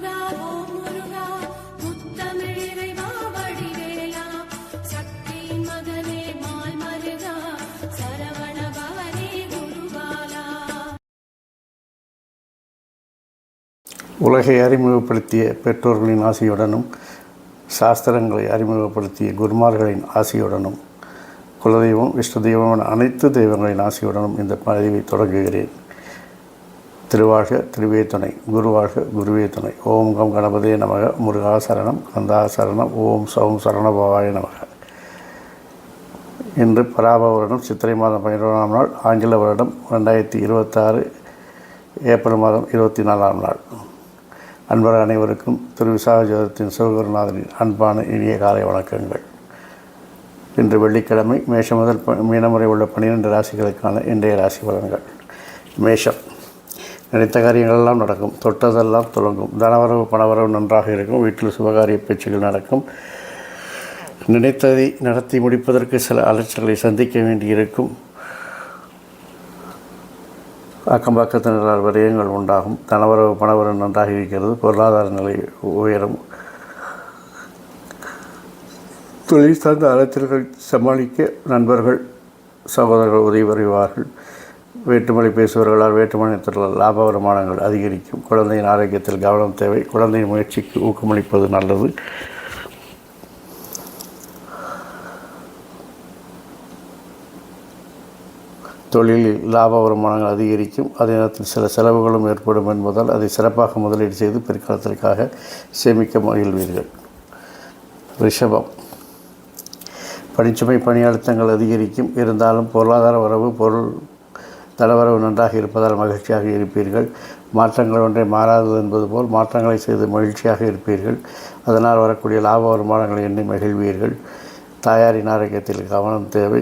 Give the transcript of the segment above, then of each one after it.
முருகா ஓம் முருகா முத்தமிழிறைவா வடிவேலா சக்தியின் மகனே மால் மருகா சரவண பவனே குருபாலா. உலகை அறிமுகப்படுத்திய பெற்றோர்களின் ஆசியுடனும் சாஸ்திரங்களை அறிமுகப்படுத்திய குருமார்களின் ஆசியுடனும் குலதெய்வம் விஷ்ணு தெய்வம் அனைத்து தெய்வங்களின் ஆசியுடனும் இந்த பதிவை தொடங்குகிறேன். திருவாழ்க திருவே துணை, குருவாழ்க குருவே துணை. ஓம் கம் கணபதே நமக, முருகா சரணம், கந்தா சரணம், ஓம் சௌம் சரணபவாய நமக. இன்று பராப வருடம் சித்திரை மாதம் 11ஆம் நாள், ஆங்கில வருடம் 2026 ஏப்ரல் மாதம் 24ஆம் நாள். அன்பர் அனைவருக்கும் திரு விசாக ஜோதிடத்தின் சிவகுருநாதனின் அன்பான இனிய காலை வணக்கங்கள். இன்று வெள்ளிக்கிழமை, மேஷம் முதல் மீனமுறை உள்ள 12 ராசிகளுக்கான இன்றைய ராசி பலன்கள். மேஷம். நினைத்த காரியங்களெல்லாம் நடக்கும், தொட்டதெல்லாம் துலங்கும், தனவரவு பணவரவு நன்றாக இருக்கும், வீட்டில் சுபகாரிய பேச்சுகள் நடக்கும், நினைத்ததை நடத்தி முடிப்பதற்கு சில அலைச்சல்களை சந்திக்க வேண்டியிருக்கும், அக்கம் பக்கத்தினரால் விரயங்கள் உண்டாகும், தனவரவு பணவரவு நன்றாக இருக்கிறது, பொருளாதார நிலை உயரும், தொழில் சார்ந்த அலைச்சல்கள் சமாளிக்க நண்பர்கள் சகோதரர்கள் உதவி வருவார்கள். வேற்றுமொழி பேசுபவர்களால் வேற்றுமொழியத்தில் லாப வருமானங்கள் அதிகரிக்கும். குழந்தையின் ஆரோக்கியத்தில் கவனம் தேவை. குழந்தையின் முயற்சிக்கு ஊக்கமளிப்பது நல்லது. தொழிலில் லாப வருமானங்கள் அதிகரிக்கும். அதே நேரத்தில் சில செலவுகளும் ஏற்படும் என்பதால் அதை சிறப்பாக முதலீடு செய்து பிற்காலத்திற்காக சேமிக்க மகிழ்வீர்கள். ரிஷபம். பணிச்சுமை பணி அழுத்தங்கள் அதிகரிக்கும். இருந்தாலும் பொருளாதார வரவு தனவரவு நன்றாக இருப்பதால் மகிழ்ச்சியாக இருப்பீர்கள். மாற்றங்கள் ஒன்றை மாறாதது என்பது போல் மாற்றங்களை செய்து மகிழ்ச்சியாக இருப்பீர்கள். அதனால் வரக்கூடிய லாப வருமானங்களை எண்ணி மகிழ்வீர்கள். தாயாரின் ஆரோக்கியத்தில் கவனம் தேவை.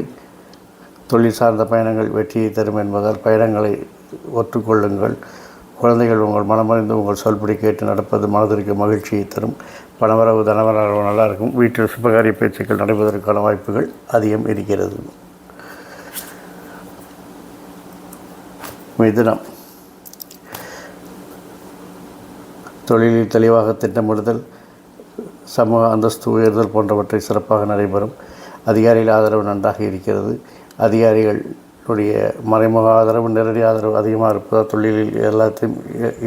தொழில் சார்ந்த பயணங்கள் வெற்றியை தரும் என்பதால் பயணங்களை ஒற்றுக்கொள்ளுங்கள். குழந்தைகள் உங்கள் மனமறிந்து உங்கள் சொல்படி கேட்டு நடப்பது மனதிற்கு மகிழ்ச்சியை தரும். பணவரவு தனவரவு நல்லா இருக்கும். வீட்டில் சுபகாரிய பேச்சுக்கள் நடைபெறுவதற்கான வாய்ப்புகள் அதிகம் இருக்கிறது. மிதுனம். தொழிலில் தெளிவாக திட்டமிடுதல், சமூக அந்தஸ்து உயர்தல் போன்றவற்றை சிறப்பாக நடைபெறும். அதிகாரிகள் ஆதரவு நன்றாக இருக்கிறது. அதிகாரிகளுடைய மறைமுக ஆதரவு நேரடி ஆதரவு அதிகமாக இருப்பதால் தொழிலில் எல்லாத்தையும்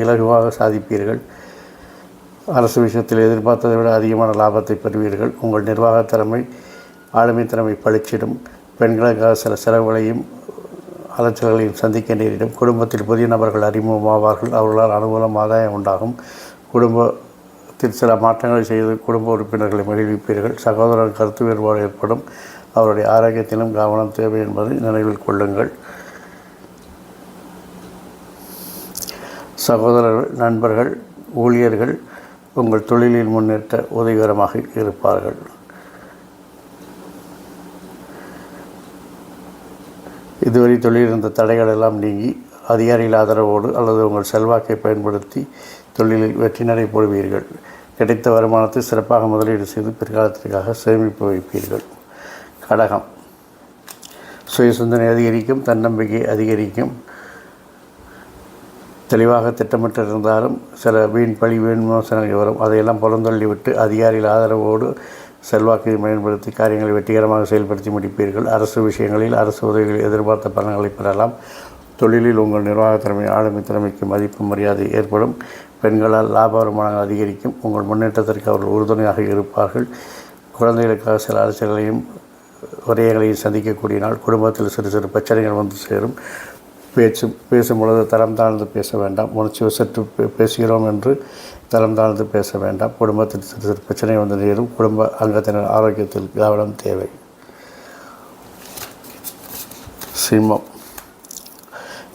இலகுவாக சாதிப்பீர்கள். அரசு விஷயத்தில் எதிர்பார்த்ததை விட அதிகமான லாபத்தை பெறுவீர்கள். உங்கள் நிர்வாக திறமை ஆளுமை திறமை பளிச்சிடும். பெண்களுக்காக சில செலவுகளையும் அலைச்சல்களையும் சந்திக்க நேரிடும். குடும்பத்தில் புதிய நபர்கள் அறிமுகமாவார்கள். அவர்களால் அனுகூலம் ஆதாயம் உண்டாகும். குடும்பத்தில் சில மாற்றங்களை செய்து குடும்ப உறுப்பினர்களை மகிழ்விப்பீர்கள். சகோதரர் கருத்து வேறுபாடு ஏற்படும். அவருடைய ஆரோக்கியத்திலும் கவனம் தேவை என்பதை நினைவில் கொள்ளுங்கள். சகோதரர்கள், நண்பர்கள், ஊழியர்கள் உங்கள் தொழிலில் முன்னேற்ற உதவிகரமாக இருப்பார்கள். இதுவரை தொழில் இருந்த தடைகள் எல்லாம் நீங்கி அதிகாரிகள் ஆதரவோடு அல்லது உங்கள் செல்வாக்கை பயன்படுத்தி தொழிலில் வெற்றி நடை போடுவீர்கள். கிடைத்த வருமானத்தை சிறப்பாக முதலீடு செய்து பிற்காலத்திற்காக சேமிப்பு வைப்பீர்கள். கடகம். சுய சிந்தனை அதிகரிக்கும். தன்னம்பிக்கை அதிகரிக்கும். தெளிவாக திட்டமிட்டிருந்தாலும் சில வீண் பழி வீண் விமர்சனங்கள் வரும். அதையெல்லாம் புறந்தள்ளிவிட்டு அதிகாரிகள் ஆதரவோடு செல்வாக்கை பயன்படுத்தி காரியங்களை வெற்றிகரமாக செயல்படுத்தி முடிப்பீர்கள். அரசு விஷயங்களில் அரசு உதவிகள் எதிர்பார்த்த பலன்களை பெறலாம். தொழிலில் உங்கள் நிர்வாக திறமை ஆளுமை திறமைக்கு மதிப்பு மரியாதை ஏற்படும். பெண்களால் லாப வருமானங்கள் அதிகரிக்கும். உங்கள் முன்னேற்றத்திற்கு அவர்கள் உறுதுணையாக இருப்பார்கள். குழந்தைகளுக்காக சில அரசியல்களையும் விரயங்களையும் சந்திக்கக்கூடிய நாள். குடும்பத்தில் சிறு சிறு பிரச்சனைகள் வந்து சேரும். பேசும் பொழுது தரம் தாழ்ந்து பேச வேண்டாம். உணர்ச்சி வசற்று பேசுகிறோம் என்று தரம் தாழ்ந்து பேச வேண்டாம். குடும்பத்தில் சிறு சிறு பிரச்சனை வந்து நேரும். குடும்ப அங்கத்தினர் ஆரோக்கியத்தில் கவனம் தேவை. சிம்மம்.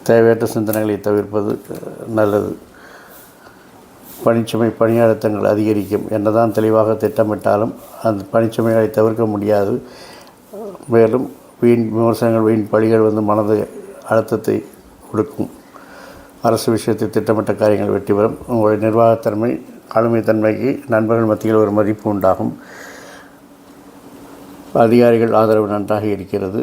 தேவையற்ற சிந்தனைகளை தவிர்ப்பது நல்லது. பணிச்சுமை பணி அழுத்தங்கள் அதிகரிக்கும். என்னதான் தெளிவாக திட்டமிட்டாலும் அந்த பணிச்சுமைகளை தவிர்க்க முடியாது. மேலும் வீண் விமர்சனங்கள் வீண் பழிகள் வந்து மனதை அழுத்தத்தை கொடுக்கும். அரசு விஷயத்தில் திட்டமிட்ட காரியங்கள் வெற்றி பெறும். உங்களுடைய நிர்வாகத்தன்மை ஆளுமை தன்மைக்கு நண்பர்கள் மத்தியில் ஒரு மதிப்பு உண்டாகும். அதிகாரிகள் ஆதரவு நன்றாக இருக்கிறது.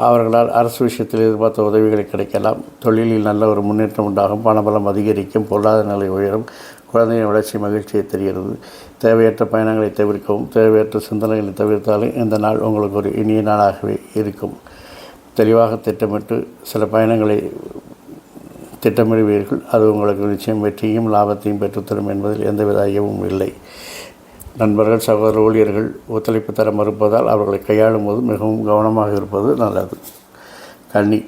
அவர்களால் அரசு விஷயத்தில் எதிர்பார்த்த உதவிகளை கிடைக்கலாம். தொழிலில் நல்ல ஒரு முன்னேற்றம் உண்டாகும். பணபலம் அதிகரிக்கும். பொருளாதார நிலை உயரும். குழந்தையின் வளர்ச்சி மகிழ்ச்சியை தெரிகிறது. தேவையற்ற பயணங்களை தவிர்க்கவும். தேவையற்ற சிந்தனைகளை தவிர்த்தாலும் இந்த நாள் உங்களுக்கு ஒரு இனிய நாளாகவே இருக்கும். தெளிவாக திட்டமிட்டு சில பயணங்களை திட்டமிடுவீர்கள். அது உங்களுக்கு நிச்சயம் வெற்றியும் லாபத்தையும் பெற்றுத்தரும் என்பதில் எந்தவித ஐயமும் இல்லை. நண்பர்கள், சகோதர ஊழியர்கள் ஒத்துழைப்பு தர மறுப்பதால் அவர்களை கையாளும் போது மிகவும் கவனமாக இருப்பது நல்லது. கன்னி,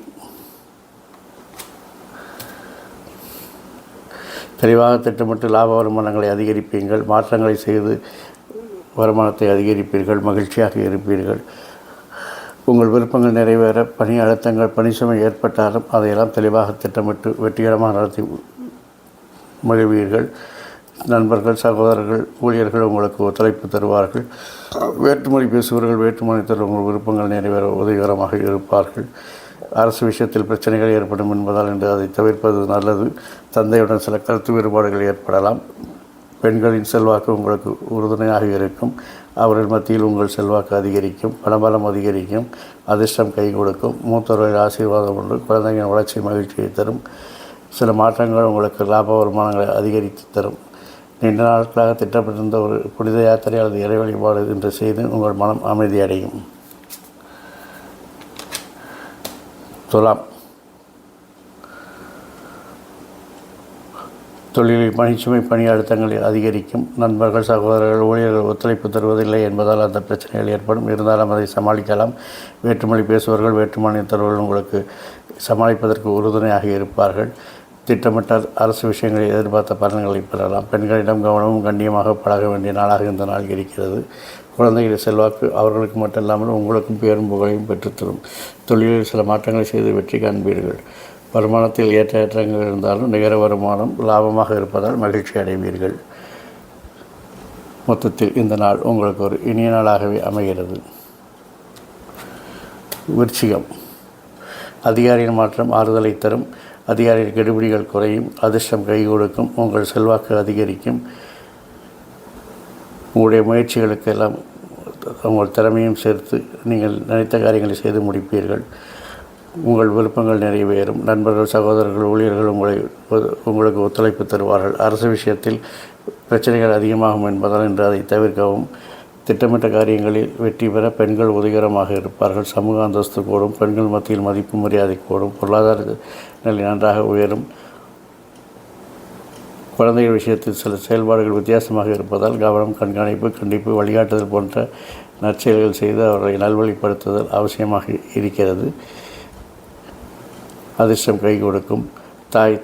தெளிவாக திட்டமிட்டு லாப வருமானங்களை அதிகரிப்பீர்கள். மாற்றங்களை செய்து வருமானத்தை அதிகரிப்பீர்கள். மகிழ்ச்சியாக இருப்பீர்கள். உங்கள் விருப்பங்கள் நிறைவேற பணி அழுத்தங்கள், பணி சுமை ஏற்பட்டாலும் அதையெல்லாம் தெளிவாக திட்டமிட்டு வெற்றிகரமாக நடத்தி மகிழ்வீர்கள். நண்பர்கள், சகோதரர்கள், ஊழியர்கள் உங்களுக்கு ஒத்துழைப்பு தருவார்கள். வேற்றுமொழி பேசுபவர்கள் வேற்றுமொழி தரும் உங்கள் விருப்பங்கள் நிறைவேற உதவிகரமாக இருப்பார்கள். அரசு விஷயத்தில் பிரச்சனைகள் ஏற்படும் என்பதால் என்று அதை தவிர்ப்பது நல்லது. தந்தையுடன் சில கருத்து வேறுபாடுகள் ஏற்படலாம். பெண்களின் செல்வாக்கு உங்களுக்கு உறுதுணையாக இருக்கும். அவர்கள் மத்தியில் உங்கள் செல்வாக்கு அதிகரிக்கும். பணபலம் அதிகரிக்கும். அதிர்ஷ்டம் கை கொடுக்கும். மூத்தவர்களின் ஆசீர்வாதம் ஒன்று குழந்தைகளின் வளர்ச்சி மகிழ்ச்சியை தரும். சில மாற்றங்கள் உங்களுக்கு லாப வருமானங்களை அதிகரித்து தரும். நீண்ட நாட்களாக திட்டப்பட்டிருந்த ஒரு புனித யாத்திரை அல்லது இறை வழிபாடு என்று செய்து உங்கள் மனம் அமைதியடையும். துலாம், தொழிலில் பணிச்சுமை, பணி அழுத்தங்கள் அதிகரிக்கும். நண்பர்கள், சகோதரர்கள், ஊழியர்கள் ஒத்துழைப்பு தருவதில்லை என்பதால் அந்த பிரச்சனைகள் ஏற்படும். இருந்தாலும் அதை சமாளிக்கலாம். வேற்றுமொழி பேசுபவர்கள் வேற்றுமானியத்தவர்கள் உங்களுக்கு சமாளிப்பதற்கு உறுதுணையாக இருப்பார்கள். திட்டமிட்ட அரசு விஷயங்களில் எதிர்பார்த்த பலன்களை பெறலாம். பெண்களிடம் கவனமும் கண்ணியமாக பழக வேண்டிய நாளாக இந்த நாள் இருக்கிறது. குழந்தைகளின் செல்வாக்கு அவர்களுக்கு மட்டுமில்லாமல் உங்களுக்கும் பேரும் புகழையும் பெற்றுத்தரும். தொழிலில் சில மாற்றங்களை செய்து வெற்றி காண்பீர்கள். வருமானத்தில் ஏற்றங்கள் இருந்தாலும் நிகர வருமானம் லாபமாக இருப்பதால் மகிழ்ச்சி அடைவீர்கள். மொத்தத்தில் இந்த நாள் உங்களுக்கு ஒரு இனிய நாளாகவே அமைகிறது. விருச்சிகம், அதிகாரியின் மாற்றம் ஆறுதலை தரும். அதிகாரியின் கெடுபிடிகள் குறையும். அதிர்ஷ்டம் கை கொடுக்கும். உங்கள் செல்வாக்கு அதிகரிக்கும். உங்களுடைய முயற்சிகளுக்கு எல்லாம் உங்கள் திறமையும் சேர்த்து நீங்கள் நினைத்த காரியங்களை செய்து முடிப்பீர்கள். உங்கள் விருப்பங்கள் நிறைவேறும். நண்பர்கள், சகோதரர்கள், ஊழியர்கள் உங்களுக்கு ஒத்துழைப்பு தருவார்கள். அரசு விஷயத்தில் பிரச்சனைகள் அதிகமாகும் என்பதால் இன்று அதை தவிர்க்கவும். திட்டமிட்ட காரியங்களில் வெற்றி பெற பெண்கள் உதவிகரமாக இருப்பார்கள். சமூக அந்தஸ்து கூடும். பெண்கள் மத்தியில் மதிப்பு மரியாதை கூடும். பொருளாதார நிலை நன்றாக உயரும். குழந்தைகள் விஷயத்தில் சில செயல்பாடுகள் வித்தியாசமாக இருப்பதால் கவனம், கண்காணிப்பு, கண்டிப்பு, வழிகாட்டுதல் போன்ற நற்செயல்கள் செய்து அவர்களை நல்வழிப்படுத்துதல் அவசியமாக இருக்கிறது. அதிர்ஷ்டம் கை கொடுக்கும்.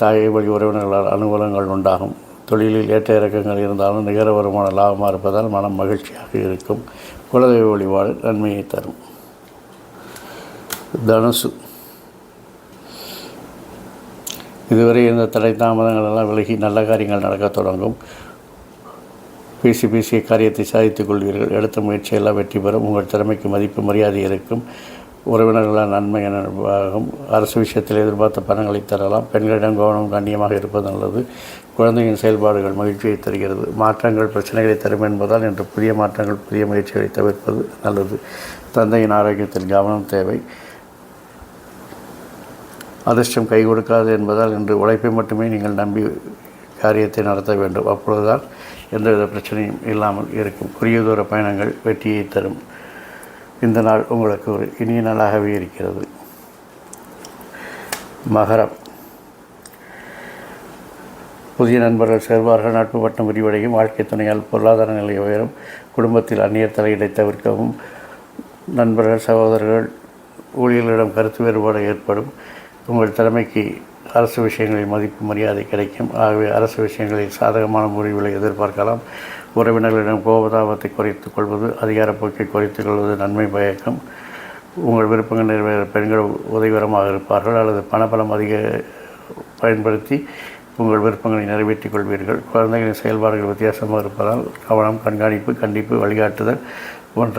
தாயை வழி உறவினர்களால் அனுகூலங்கள் உண்டாகும். தொழிலில் ஏற்ற இறக்கங்கள் இருந்தாலும் நிகர வருமான லாபமாக இருப்பதால் மனம் மகிழ்ச்சியாக இருக்கும். குலதெய்வ வழிபாடு நன்மையை தரும். தனுசு, இதுவரை இருந்த தடை தாமதங்கள் எல்லாம் விலகி நல்ல காரியங்கள் நடக்கத் தொடங்கும். பேசிய காரியத்தை சாதித்துக் கொள்வீர்கள். எடுத்த முயற்சியெல்லாம் வெற்றி பெறும். உங்கள் திறமைக்கு மதிப்பு மரியாதை இருக்கும். உறவினர்களால் நன்மை எனவும். அரசு விஷயத்தில் எதிர்பார்த்த பணங்களை தரலாம். பெண்களிடம் கவனம் கண்ணியமாக இருப்பது நல்லது. குழந்தையின் செயல்பாடுகள் மகிழ்ச்சியை தருகிறது. மாற்றங்கள் பிரச்சனைகளை தரும் என்பதால் இன்று புதிய மாற்றங்கள், புதிய முயற்சிகளை தவிர்ப்பது நல்லது. தந்தையின் ஆரோக்கியத்தில் கவனம் தேவை. அதிர்ஷ்டம் கை கொடுக்காது என்பதால் இன்று உழைப்பை மட்டுமே நீங்கள் நம்பி காரியத்தை நடத்த வேண்டும். அப்பொழுதுதான் எந்தவித பிரச்சனையும் இல்லாமல் இருக்கும். குறுகிய தூர பயணங்கள் வெற்றியை தரும். இந்த நாள் உங்களுக்கு ஒரு இனிய நாளாகவே இருக்கிறது. மகரம், புதிய நண்பர்கள் சேர்வார்கள். நட்பு வட்டம் விரிவடையும். வாழ்க்கை துணையால் பொருளாதார நிலை உயரும். குடும்பத்தில் அந்நியர் தலையீடை தவிர்க்கவும். நண்பர்கள், சகோதரர்கள், ஊழியர்களிடம் கருத்து வேறுபாடு ஏற்படும். உங்கள் திறமைக்கு அரசு விஷயங்களில் மதிப்பு மரியாதை கிடைக்கும். ஆகவே அரசு விஷயங்களில் சாதகமான முடிவுகளை எதிர்பார்க்கலாம். உறவினர்களிடம் கோபதாபத்தை குறைத்துக் கொள்வது, அதிகார போக்கை குறைத்துக் கொள்வது நன்மை பயக்கும். உங்கள் விருப்பங்கள் நிறைவேற பெண்கள் உதவிகரமாக இருப்பார்கள். அல்லது பணபலம் அதிக பயன்படுத்தி உங்கள் விருப்பங்களை நிறைவேற்றிக் கொள்வீர்கள். குழந்தைகளின் செயல்பாடுகள் வித்தியாசமாக இருப்பதால் கவனம், கண்காணிப்பு, கண்டிப்பு, வழிகாட்டுதல் போன்ற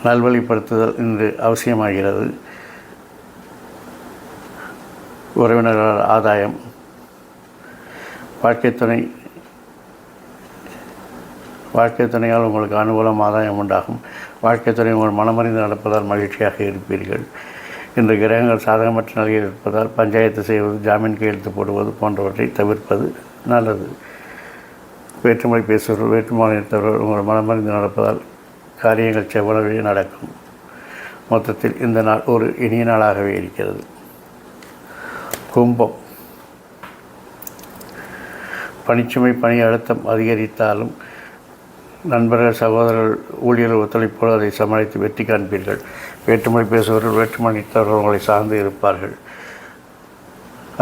நல்வழிப்படுத்துதல் இன்று அவசியமாகிறது. உறவினர்களால் ஆதாயம். வாழ்க்கை துணையால் உங்களுக்கு அனுகூலம், ஆதாயம் உண்டாகும். வாழ்க்கை துணை உங்கள் மனமறிந்து நடப்பதால் மகிழ்ச்சியாக இருப்பீர்கள். இன்று கிரகங்கள் சாதகமற்ற நிலையில் இருப்பதால் பஞ்சாயத்து செய்வது, ஜாமீன் கையெழுத்து போடுவது போன்றவற்றை தவிர்ப்பது நல்லது. வேற்றுமொழி பேசுபவர்கள், வேற்றுமாநிலத்தவர்கள் உங்கள் மனமறிந்து நடப்பதால் காரியங்கள் செவ்வளவே நடக்கும். மொத்தத்தில் இந்த நாள் ஒரு இனிய நாளாகவே இருக்கிறது. கும்பம். பணிச்சுமை, பணி அழுத்தம் அதிகரித்தாலும் நண்பர்கள், சகோதரர்கள், ஊழியர்கள் ஒத்துழைப்போடு அதை சமாளித்து வெற்றி காண்பீர்கள். வேற்றுமொழி பேசுபவர்கள், வேற்றுமொழித்தவர்கள் உங்களை சார்ந்து இருப்பார்கள்.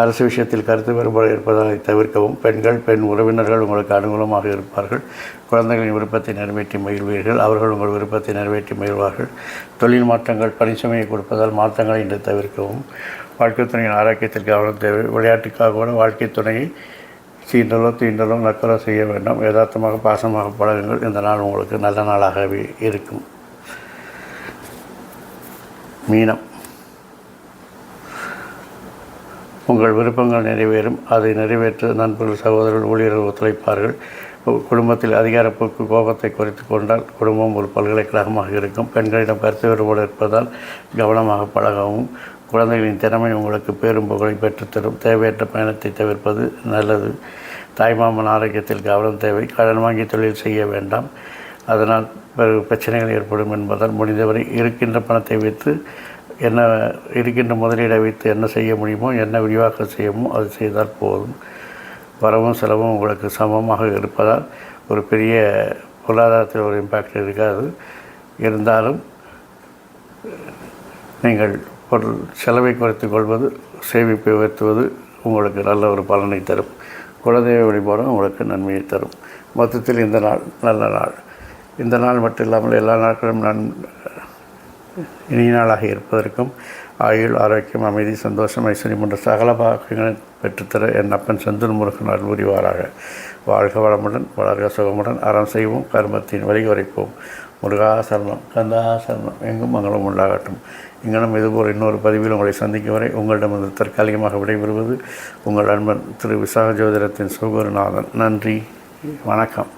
அரசு விஷயத்தில் கருத்து வேறுபாடு இருப்பதால் அதை தவிர்க்கவும். பெண்கள், பெண் உறவினர்கள் உங்களுக்கு அனுகூலமாக இருப்பார்கள். குழந்தைகளின் விருப்பத்தை நிறைவேற்றி மகிழ்வீர்கள். அவர்கள் உங்கள் விருப்பத்தை நிறைவேற்றி மகிழ்வார்கள். தொழில் மாற்றங்கள் பணிச்சுமையை கொடுப்பதால் மாற்றங்களை இன்று தவிர்க்கவும். வாழ்க்கை துணையின் ஆரோக்கியத்தில் கவனம் தேவை. விளையாட்டுக்காக கூட வாழ்க்கை துணையை சீண்டலோ தீண்டலோ நக்கலோ செய்ய வேண்டாம். யதார்த்தமாக பாசமாக பழகுங்கள். இந்த நாள் உங்களுக்கு நல்ல நாளாகவே இருக்கும். மீனம். உங்கள் விருப்பங்கள் நிறைவேறும். அதை நிறைவேற்ற நண்பர்கள், சகோதரர்கள், ஊழியர்கள் ஒத்துழைப்பார்கள். குடும்பத்தில் அதிகாரப்போக்கு கோபத்தை குறைத்து கொண்டால் குடும்பம் ஒரு பல்கலைக்கழகமாக இருக்கும். பெண்களிடம் கருத்து வேறுபாடு இருப்பதால் கவனமாக பழகவும். குழந்தைகளின் திறமை உங்களுக்கு பேரும் புகழை பெற்றுத்தரும். தேவையற்ற பயணத்தை தவிர்ப்பது நல்லது. தாய்மாமன் ஆரோக்கியத்தில் கவனம் தேவை. கடன் வாங்கி தொழில் செய்ய வேண்டாம். அதனால் பிறகு பிரச்சனைகள் ஏற்படும் என்பதால் முடிந்தவரை இருக்கின்ற பணத்தை வைத்து இருக்கின்ற முதலீடை வைத்து என்ன செய்ய முடியுமோ, என்ன விரிவாக்கம் செய்யணுமோ அது செய்தால் போதும். வரவும் செலவும் உங்களுக்கு சமமாக இருப்பதால் ஒரு பெரிய பொருளாதாரத்தில் ஒரு இம்பேக்ட் இருக்காது. இருந்தாலும் நீங்கள் பொருள் செலவை குறைத்து கொள்வது, சேமிப்பை உயர்த்துவது உங்களுக்கு நல்ல ஒரு பலனை தரும். குலதெய்வ வழிபாடும் உங்களுக்கு நன்மையை தரும். மொத்தத்தில் இந்த நாள் நல்ல நாள். இந்த நாள் மட்டும் இல்லாமல் எல்லா நாட்களும் இனிய நாளாக இருப்பதற்கும் ஆயுள், ஆரோக்கியம், அமைதி, சந்தோஷம், ஐஸ்வர்யம் போன்ற சகல பாக்கியங்களை பெற்றுத்தர என் அப்பன் செந்தூர் முருகன் அருள் புரிவாராக. வாழ்க வளமுடன், வளர்க சுகமுடன், அறம் செய்வோம், கர்மத்தின் வழி உரைப்போம். முருகா சரணம், கந்தா சரணம், எங்கும் மங்களம் உண்டாகட்டும். இங்கனும் இதுபோல் இன்னொரு பதிவில் உங்களை சந்திக்கும் வரை உங்களிடமிருந்து தற்காலிகமாக விடைபெறுவது உங்கள் நண்பன் திரு விசாக ஜோதிடத்தின் சுகுருநாதன். நன்றி, வணக்கம்.